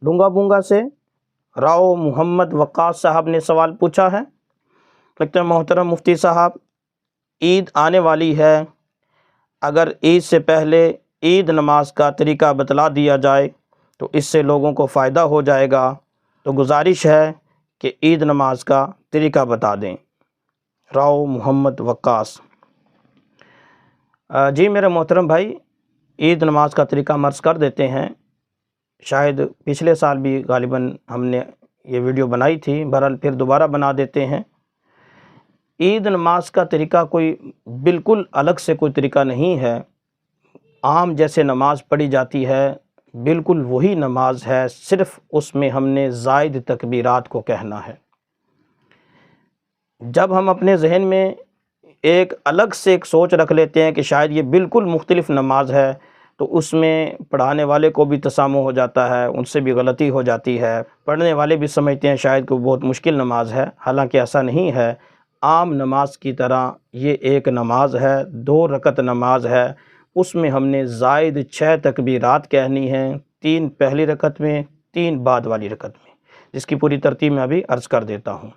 ڈونگا بونگا سے راؤ محمد وقاص صاحب نے سوال پوچھا ہے۔ لگتا ہے محترم مفتی صاحب، عید آنے والی ہے، اگر عید سے پہلے عید نماز کا طریقہ بتلا دیا جائے تو اس سے لوگوں کو فائدہ ہو جائے گا، تو گزارش ہے کہ عید نماز کا طریقہ بتا دیں۔ راؤ محمد وقاص۔ جی میرے محترم بھائی، عید نماز کا طریقہ ہم عرض کر دیتے ہیں۔ شاید پچھلے سال بھی غالباً ہم نے یہ ویڈیو بنائی تھی، بہرحال پھر دوبارہ بنا دیتے ہیں۔ عید نماز کا طریقہ کوئی بالکل الگ سے کوئی طریقہ نہیں ہے، عام جیسے نماز پڑھی جاتی ہے بالکل وہی نماز ہے، صرف اس میں ہم نے زائد تکبیرات کو کہنا ہے۔ جب ہم اپنے ذہن میں ایک الگ سے ایک سوچ رکھ لیتے ہیں کہ شاید یہ بالکل مختلف نماز ہے، تو اس میں پڑھانے والے کو بھی تسامح ہو جاتا ہے، ان سے بھی غلطی ہو جاتی ہے، پڑھنے والے بھی سمجھتے ہیں شاید کہ بہت مشکل نماز ہے، حالانکہ ایسا نہیں ہے۔ عام نماز کی طرح یہ ایک نماز ہے، 2 رکعت نماز ہے، اس میں ہم نے زائد 6 تکبیرات کہنی ہیں، 3 پہلی رکعت میں، 3 بعد والی رکعت میں، جس کی پوری ترتیب میں ابھی عرض کر دیتا ہوں۔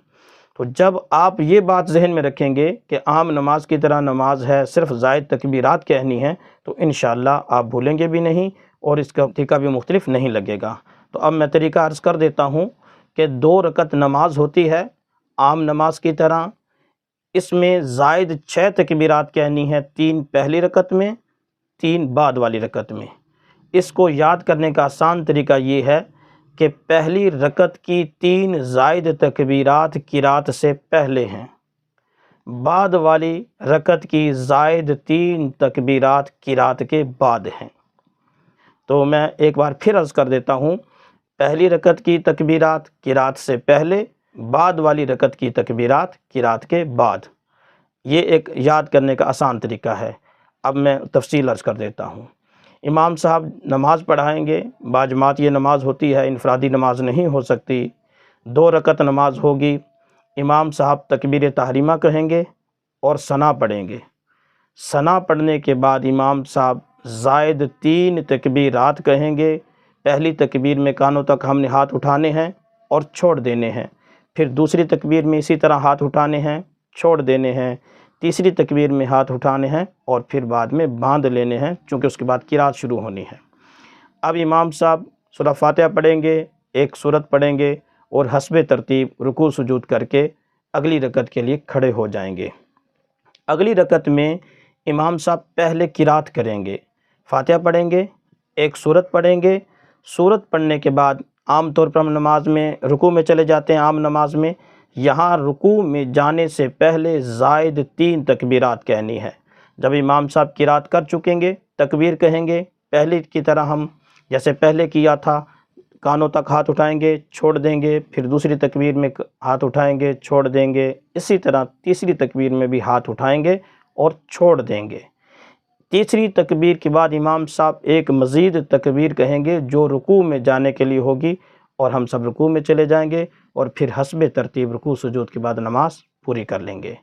تو جب آپ یہ بات ذہن میں رکھیں گے کہ عام نماز کی طرح نماز ہے، صرف زائد تکبیرات کہنی ہے، تو انشاءاللہ آپ بھولیں گے بھی نہیں اور اس کا طریقہ بھی مختلف نہیں لگے گا۔ تو اب میں طریقہ عرض کر دیتا ہوں کہ 2 رکعت نماز ہوتی ہے عام نماز کی طرح، اس میں زائد 6 تکبیرات کہنی ہے، 3 پہلی رکعت میں، 3 بعد والی رکعت میں۔ اس کو یاد کرنے کا آسان طریقہ یہ ہے کہ پہلی رکعت کی 3 زائد تکبیرات قرات سے پہلے ہیں، بعد والی رکعت کی زائد 3 تکبیرات قرات کے بعد ہیں۔ تو میں ایک بار پھر عرض کر دیتا ہوں، پہلی رکعت کی تکبیرات قرات سے پہلے، بعد والی رکعت کی تکبیرات قرات کے بعد۔ یہ ایک یاد کرنے کا آسان طریقہ ہے۔ اب میں تفصیل عرض کر دیتا ہوں۔ امام صاحب نماز پڑھائیں گے، باجماعت یہ نماز ہوتی ہے، انفرادی نماز نہیں ہو سکتی، 2 رکعت نماز ہوگی۔ امام صاحب تکبیر تحریمہ کہیں گے اور ثنا پڑھیں گے۔ ثنا پڑھنے کے بعد امام صاحب زائد 3 تکبیرات کہیں گے۔ پہلی تکبیر میں کانوں تک ہم نے ہاتھ اٹھانے ہیں اور چھوڑ دینے ہیں، پھر دوسری تکبیر میں اسی طرح ہاتھ اٹھانے ہیں، چھوڑ دینے ہیں، تیسری تکبیر میں ہاتھ اٹھانے ہیں اور پھر بعد میں باندھ لینے ہیں، چونکہ اس کے بعد قرات شروع ہونی ہے۔ اب امام صاحب سورہ فاتحہ پڑھیں گے، ایک سورت پڑھیں گے اور حسب ترتیب رکوع سجود کر کے اگلی رکعت کے لیے کھڑے ہو جائیں گے۔ اگلی رکعت میں امام صاحب پہلے قرات کریں گے، فاتحہ پڑھیں گے، ایک سورت پڑھیں گے، سورت پڑھنے کے بعد عام طور پر ہم نماز میں رکوع میں چلے جاتے ہیں، عام نماز میں یہاں رکوع میں جانے سے پہلے زائد 3 تکبیرات کہنی ہے۔ جب امام صاحب قرات کر چکیں گے، تکبیر کہیں گے، پہلے کی طرح ہم جیسے پہلے کیا تھا، کانوں تک ہاتھ اٹھائیں گے، چھوڑ دیں گے، پھر دوسری تکبیر میں ہاتھ اٹھائیں گے، چھوڑ دیں گے، اسی طرح تیسری تکبیر میں بھی ہاتھ اٹھائیں گے اور چھوڑ دیں گے۔ تیسری تکبیر کے بعد امام صاحب ایک مزید تکبیر کہیں گے جو رکوع میں جانے کے لیے ہوگی، اور ہم سب رکوع میں چلے جائیں گے اور پھر حسب ترتیب رکوع سجود کے بعد نماز پوری کر لیں گے۔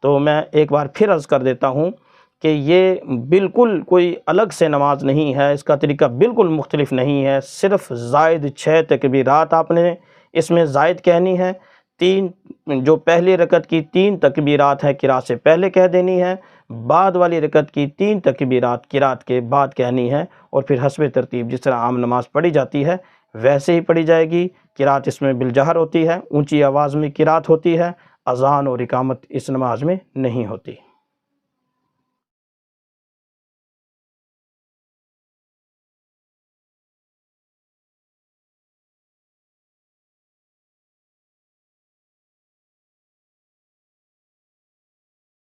تو میں ایک بار پھر عرض کر دیتا ہوں کہ یہ بالکل کوئی الگ سے نماز نہیں ہے، اس کا طریقہ بالکل مختلف نہیں ہے، صرف زائد 6 تکبیرات آپ نے اس میں زائد کہنی ہے، 3 جو پہلی رکعت کی 3 تکبیرات ہیں قرات سے پہلے کہہ دینی ہے، بعد والی رکعت کی 3 تکبیرات قرات کے بعد کہنی ہے، اور پھر حسب ترتیب جس طرح عام نماز پڑھی جاتی ہے ویسے ہی پڑھی جائے گی۔ قرات اس میں بالجہر ہوتی ہے، اونچی آواز میں قرات ہوتی ہے، اذان اور اقامت اس نماز میں نہیں ہوتی۔